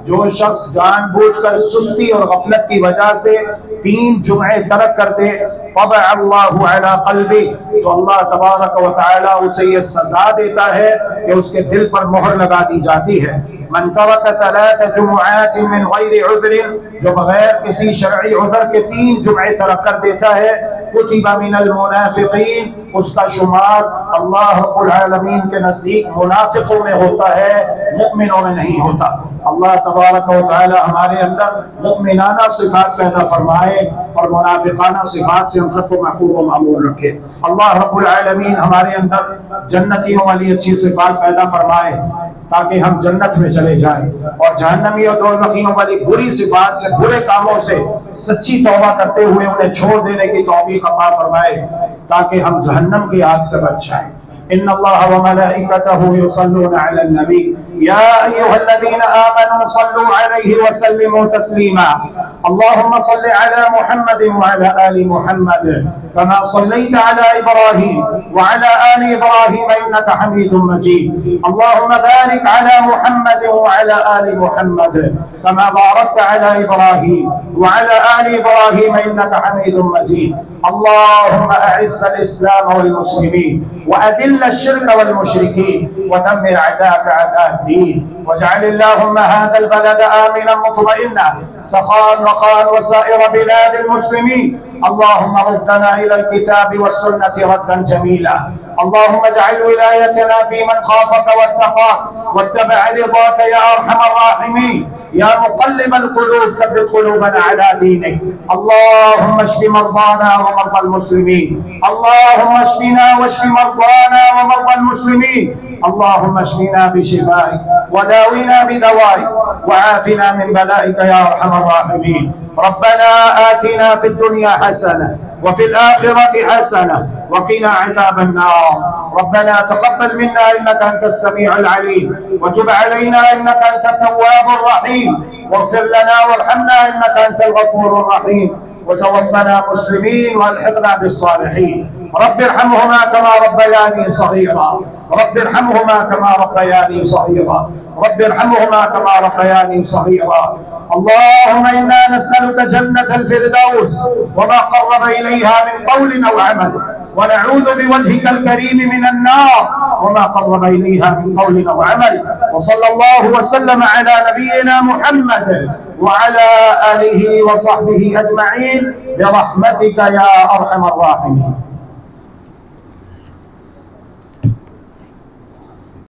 جو شخص جان بوجھ کر سستی اور غفلت کی وجہ سے 3 جمعے ترک کر دے، طبع اللہ علی قلبی، تو اللہ تبارک و تعالی اسے یہ سزا دیتا ہے کہ اس کے دل پر مہر لگا دی جاتی ہے۔ من ترک 3 جمعات من غیر عذر، جو بغیر کسی شرعی عذر کے 3 جمعے ترک کر دیتا ہے، کتب من المنافقین، اس کا شمار اللہ رب العالمین کے نزدیک منافقوں میں ہوتا ہے، مؤمنوں میں نہیں ہوتا۔ اللہ تبارک و تعالی ہمارے اندر مؤمنانہ صفات پیدا فرمائے اور منافقانہ صفات سے ہم سب کو محفوظ و معمول رکھے۔ اللہ رب العالمین ہمارے اندر جنتیوں والی اچھی صفات پیدا فرمائے تاکہ ہم جنت میں چلے جائیں، اور جہنمی اور دوزخیوں والی بری صفات سے، برے کاموں سے سچی توبہ کرتے ہوئے انہیں چھوڑ دینے کی توفیق عطا فرمائے تاکہ ہم جہنم کی آگ سے بچ جائیں۔ ان اللہ وملائکتہ یصلون علی النبی یا ایھا الذین آمنوا صلوا علیہ وسلموا تسلیما۔ اللہم صل علی محمد وعلی آل محمد كما صليت على إبراهيم وعلى آل إبراهيم إنك حميد مجيد. اللهم بارك على محمد وعلى آل محمد كما باركت على إبراهيم وعلى آل إبراهيم إنك حميد مجيد. اللهم أعز الإسلام والمسلمين وأذل الشرك والمشركين ودمر أعداءك أعداء الدين، واجعل اللهم هذا البلد آمنا مطمئنا سخاء رخاء وسائر بلاد المسلمين. اللهم ردنا إلى الكتاب والسنة ردا جميلا. اللهم اجعل ولايتنا في من خافك واتقاك واتبع رضاك يا أرحم الراحمين. يا مقلب القلوب ثبت قلوبنا على دينك. اللهم اشف مرضانا ومرضى المسلمين. اللهم اشفنا واشف مرضانا ومرضى المسلمين. اللهم اشفنا بشفائك وداونا بدوائك وعافنا من بلائك يا أرحم الراحمين. ربنا آتنا في الدنيا حسنة وفي الآخرة حسنة وقنا عذاب النار. ربنا تقبل منا إنك أنت السميع العليم، وتب علينا إنك أنت التواب الرحيم، واغفر لنا وارحمنا إنك أنت الغفور الرحيم، وتوفنا مسلمين والحقنا بالصالحين. رب ارحمهما كما ربياني صغيرا. رب ارحمهما كما ربياني صغيرا. رب ارحمهما كما ربياني صغيرا. اللهم إنا نسألك جنة الفردوس وما قرب إليها من قول أو عمل، ونعوذ بوجهك الكريم من النار وما قرب إليها من قول أو عمل. وصلى الله وسلم على نبينا محمد وعلى آله وصحبه أجمعين برحمتك يا أرحم الراحمين.